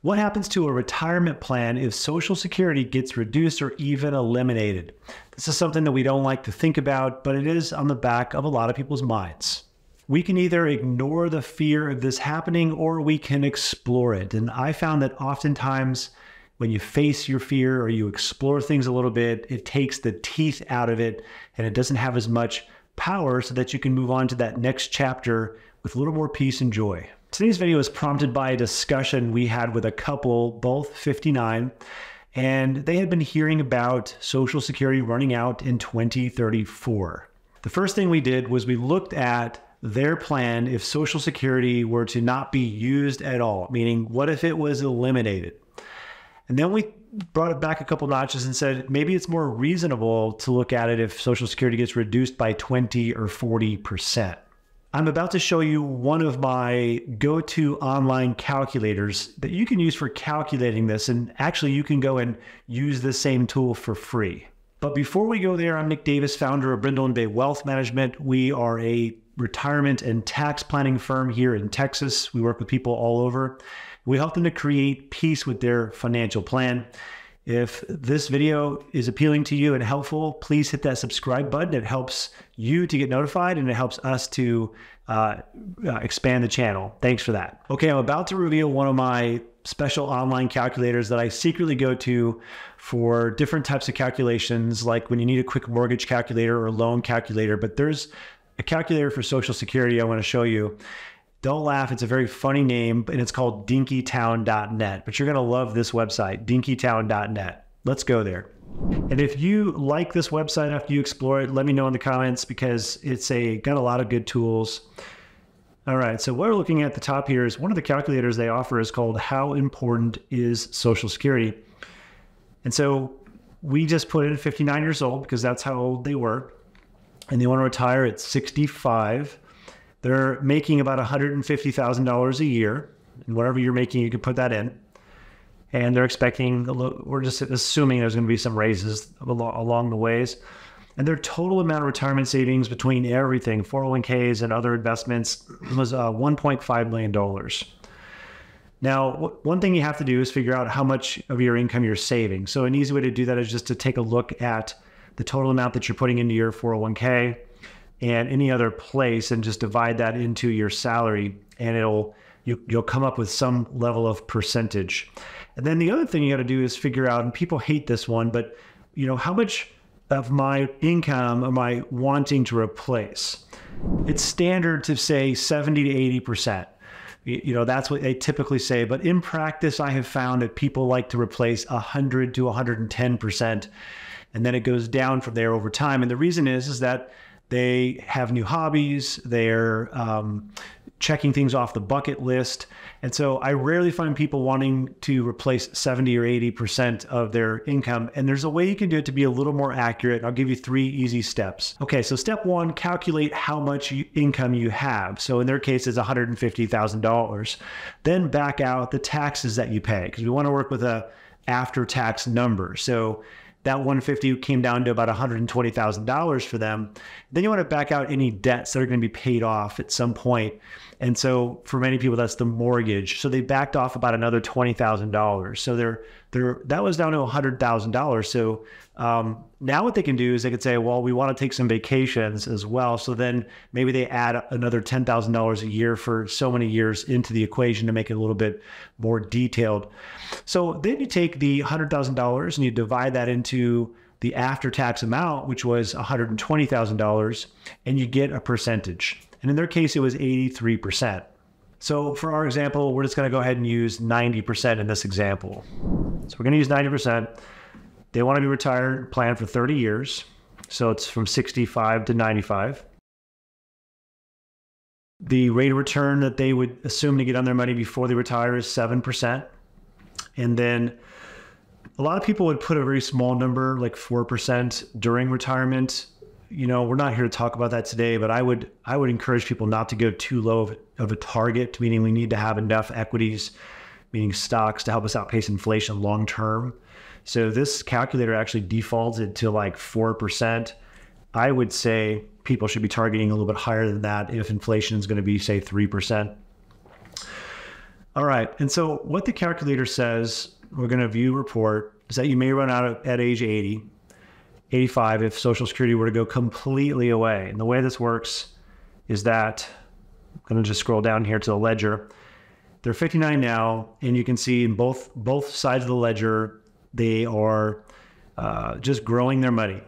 What happens to a retirement plan if Social Security gets reduced or even eliminated? This is something that we don't like to think about, but it is on the back of a lot of people's minds. We can either ignore the fear of this happening or we can explore it. And I found that oftentimes when you face your fear or you explore things a little bit, it takes the teeth out of it and it doesn't have as much power so that you can move on to that next chapter with a little more peace and joy. Today's video is prompted by a discussion we had with a couple, both 59, and they had been hearing about Social Security running out in 2034. The first thing we did was we looked at their plan if Social Security were to not be used at all, meaning what if it was eliminated? And then we brought it back a couple notches and said, maybe it's more reasonable to look at it if Social Security gets reduced by 20 or 40%. I'm about to show you one of my go-to online calculators that you can use for calculating this. And actually you can go and use the same tool for free. But before we go there, I'm Nick Davis, founder of Brindle and Bay Wealth Management. We are a retirement and tax planning firm here in Texas. We work with people all over. We help them to create peace with their financial plan. If this video is appealing to you and helpful, please hit that subscribe button. It helps you to get notified and it helps us to expand the channel. Thanks for that. Okay, I'm about to reveal one of my special online calculators that I secretly go to for different types of calculations, like when you need a quick mortgage calculator or loan calculator. But there's a calculator for Social Security I want to show you. Don't laugh, it's a very funny name, and it's called dinkytown.net. But you're going to love this website, dinkytown.net. Let's go there. And if you like this website after you explore it, let me know in the comments because it's got a lot of good tools. All right, so what we're looking at the top here is one of the calculators they offer is called How Important is Social Security? And so we just put in 59 years old because that's how old they were. And they want to retire at 65. They're making about $150,000 a year. And whatever you're making, you can put that in. And they're expecting, we're just assuming there's going to be some raises along the ways. And their total amount of retirement savings between everything, 401ks and other investments, was $1.5 million. Now, one thing you have to do is figure out how much of your income you're saving. So an easy way to do that is just to take a look at the total amount that you're putting into your 401k and any other place and just divide that into your salary, and you'll come up with some level of percentage. And then the other thing you got to do is figure out, and people hate this one, but how much of my income am I wanting to replace? It's standard to say 70 to 80%. That's what they typically say. But in practice, I have found that people like to replace 100 to 110%. And then it goes down from there over time. And the reason is that they have new hobbies. They're checking things off the bucket list. And so I rarely find people wanting to replace 70 or 80% of their income. And there's a way you can do it to be a little more accurate. I'll give you 3 easy steps. Okay, so step 1, calculate how much income you have. So in their case, it's $150,000. Then back out the taxes that you pay, because we want to work with a after-tax number. So that 150 came down to about $120,000 for them. Then you want to back out any debts that are going to be paid off at some point. And so for many people, that's the mortgage. So they backed off about another $20,000. So that was down to $100,000. So now what they can do is they could say, well, we want to take some vacations as well. So then maybe they add another $10,000 a year for so many years into the equation to make it a little bit more detailed. So then you take the $100,000 and you divide that into the after-tax amount, which was $120,000, and you get a percentage. And in their case, it was 83%. So for our example, we're just going to go ahead and use 90% in this example. So we're going to use 90%. They want to be retired, planned for 30 years. So it's from 65 to 95. The rate of return that they would assume to get on their money before they retire is 7%. And then a lot of people would put a very small number, like 4% during retirement. We're not here to talk about that today, but I would encourage people not to go too low of a target, meaning we need to have enough equities, meaning stocks, to help us outpace inflation long term. So this calculator actually defaults it to like 4%. I would say people should be targeting a little bit higher than that if inflation is going to be, say, 3%. All right. And so what the calculator says, we're going to view report, is that you may run out at age 80, 85 if Social Security were to go completely away. And the way this works is that I'm going to just scroll down here to the ledger. They're 59 now, and you can see in both sides of the ledger, they are just growing their money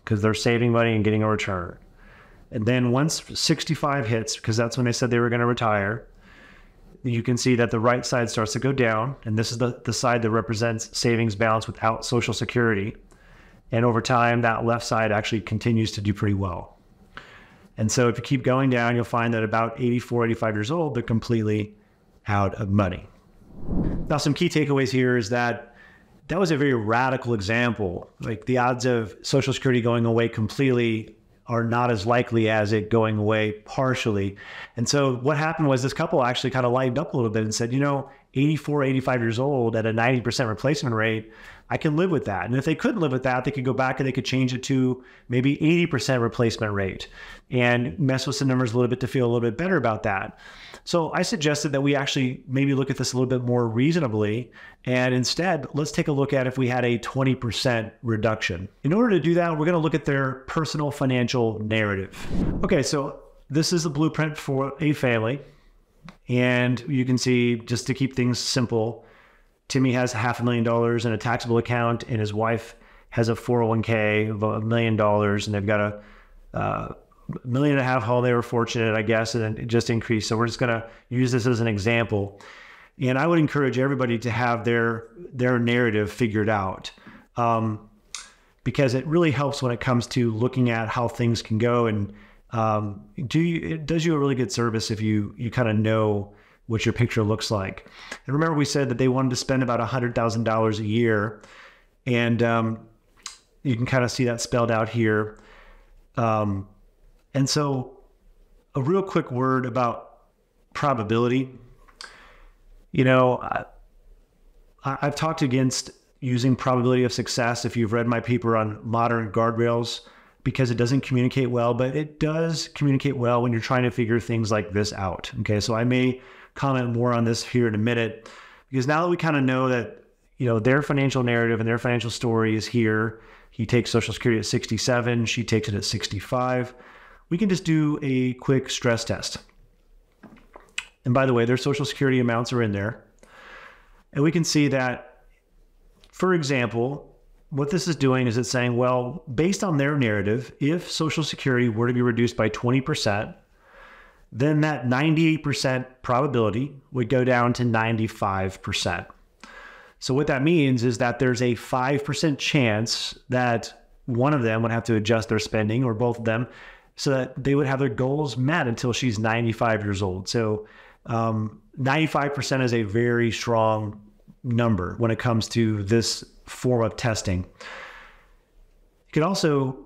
because they're saving money and getting a return. And then once 65 hits, because that's when they said they were going to retire, you can see that the right side starts to go down, and this is the side that represents savings balance without Social Security. And over time, that left side actually continues to do pretty well. And so if you keep going down, you'll find that about 84, 85 years old, they're completely out of money. Now, some key takeaways here is that was a very radical example. Like the odds of Social Security going away completely are not as likely as it going away partially. And so what happened was this couple actually kind of lightened up a little bit and said, 84, 85 years old at a 90% replacement rate, I can live with that. And if they couldn't live with that, they could go back and they could change it to maybe 80% replacement rate and mess with some numbers a little bit to feel a little bit better about that. So I suggested that we actually maybe look at this a little bit more reasonably. And instead, let's take a look at if we had a 20% reduction. In order to do that, we're going to look at their personal financial narrative. Okay, so this is the blueprint for a family. And you can see, just to keep things simple, Timmy has $500,000 in a taxable account, and his wife has a 401k of $1 million, and they've got a $1.5 million home. They were fortunate, I guess, and it just increased. So we're just going to use this as an example. And I would encourage everybody to have their narrative figured out, because it really helps when it comes to looking at how things can go. And it does you a really good service if you kind of know what your picture looks like. And remember, we said that they wanted to spend about $100,000 a year. And you can kind of see that spelled out here. And so a real quick word about probability. I've talked against using probability of success if you've read my paper on modern guardrails, because it doesn't communicate well, but it does communicate well when you're trying to figure things like this out. Okay, so I may comment more on this here in a minute, because now that we kind of know that, their financial narrative and their financial story is here. He takes Social Security at 67, she takes it at 65. We can just do a quick stress test. And by the way, their Social Security amounts are in there. And we can see that, for example, what this is doing is it's saying, well, based on their narrative, if Social Security were to be reduced by 20%, then that 98% probability would go down to 95%. So what that means is that there's a 5% chance that one of them would have to adjust their spending, or both of them, so that they would have their goals met until she's 95 years old. So 95% is a very strong number when it comes to this form of testing. You could also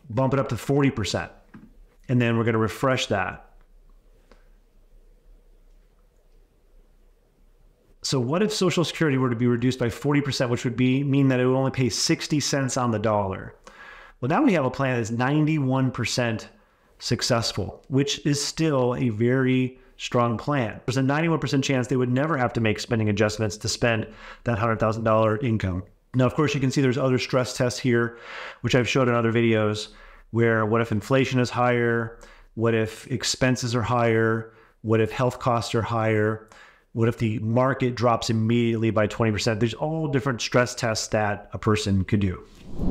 bump it up to 40%, and then we're going to refresh that. So what if Social Security were to be reduced by 40%, which would mean that it would only pay 60 cents on the dollar? Well, now we have a plan that's 91% successful, which is still a very strong plan. There's a 91% chance they would never have to make spending adjustments to spend that $100,000 income. Now, of course, you can see there's other stress tests here, which I've showed in other videos, where what if inflation is higher? What if expenses are higher? What if health costs are higher? What if the market drops immediately by 20%? There's all different stress tests that a person could do.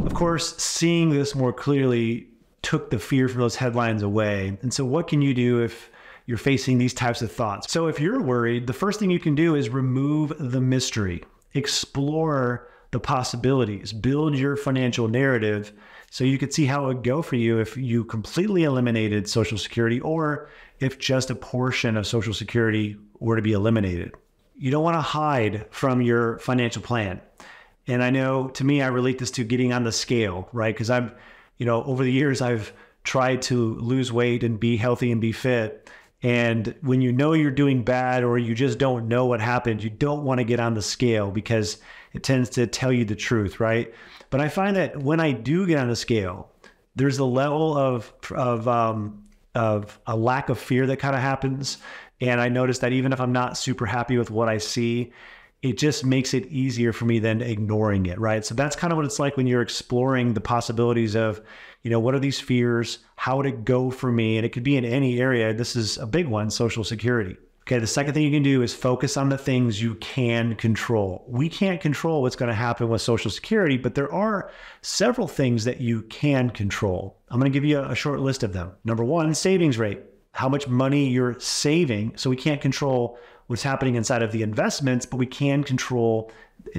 Of course, seeing this more clearly took the fear from those headlines away. And so what can you do if you're facing these types of thoughts? So if you're worried, the first thing you can do is remove the mystery. Explore the possibilities. Build your financial narrative so you could see how it would go for you if you completely eliminated Social Security, or if just a portion of Social Security were to be eliminated. You don't want to hide from your financial plan. And I know, to me, I relate this to getting on the scale, right? Because over the years, I've tried to lose weight and be healthy and be fit. And when you know you're doing bad, or you just don't know what happened, you don't want to get on the scale because it tends to tell you the truth, right? But I find that when I do get on the scale, there's a level of a lack of fear that kind of happens. And I noticed that even if I'm not super happy with what I see, it just makes it easier for me than ignoring it, right? So that's kind of what it's like when you're exploring the possibilities of, what are these fears? How would it go for me? And it could be in any area. This is a big one, Social Security. Okay, the second thing you can do is focus on the things you can control. We can't control what's going to happen with Social Security, but there are several things that you can control. I'm going to give you a short list of them. Number one, savings rate. How much money you're saving. So we can't control what's happening inside of the investments, but we can control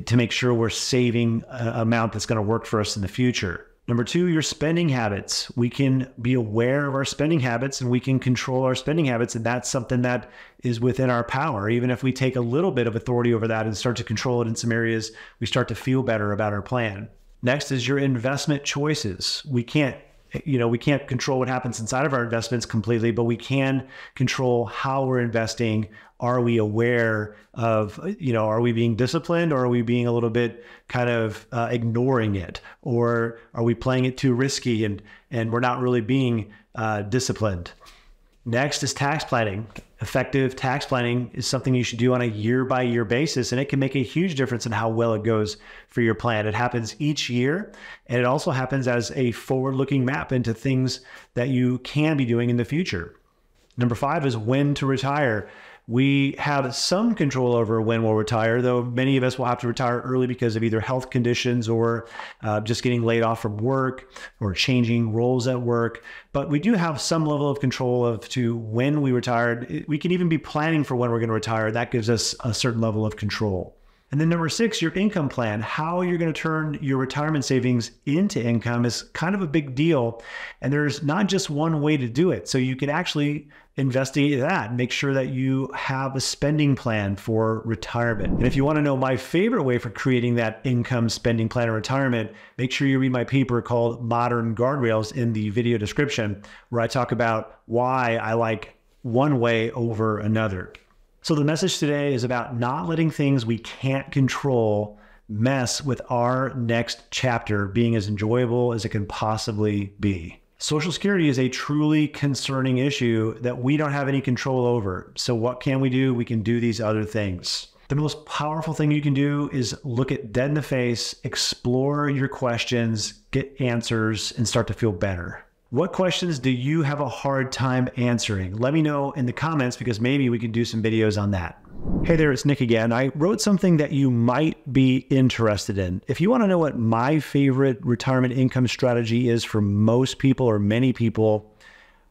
to make sure we're saving an amount that's going to work for us in the future. Number two, your spending habits. We can be aware of our spending habits and we can control our spending habits. And that's something that is within our power. Even if we take a little bit of authority over that and start to control it in some areas, we start to feel better about our plan. Next is your investment choices. We can't control what happens inside of our investments completely, but we can control how we're investing. Are we aware of, are we being disciplined, or are we being a little bit kind of ignoring it? Or are we playing it too risky and we're not really being disciplined? Next is tax planning. Effective tax planning is something you should do on a year-by-year basis, and it can make a huge difference in how well it goes for your plan. It happens each year, and it also happens as a forward-looking map into things that you can be doing in the future. Number five is when to retire. We have some control over when we'll retire, though many of us will have to retire early because of either health conditions or just getting laid off from work or changing roles at work. But we do have some level of control to when we retire. We can even be planning for when we're going to retire. That gives us a certain level of control. And then number six, your income plan. How you're going to turn your retirement savings into income is kind of a big deal. And there's not just one way to do it. So you can actually investigate that and make sure that you have a spending plan for retirement. And if you want to know my favorite way for creating that income spending plan in retirement, make sure you read my paper called Modern Guardrails in the video description, where I talk about why I like one way over another. So the message today is about not letting things we can't control mess with our next chapter being as enjoyable as it can possibly be. Social Security is a truly concerning issue that we don't have any control over. So what can we do? We can do these other things. The most powerful thing you can do is look it dead in the face, explore your questions, get answers, and start to feel better. What questions do you have a hard time answering? Let me know in the comments, because maybe we can do some videos on that. Hey there, it's Nick again. I wrote something that you might be interested in. If you want to know what my favorite retirement income strategy is for most people or many people,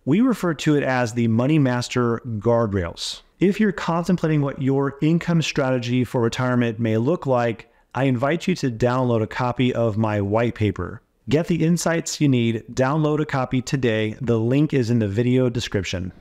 we refer to it as the Money Master Guardrails. If you're contemplating what your income strategy for retirement may look like, I invite you to download a copy of my white paper. Get the insights you need. Download a copy today. The link is in the video description.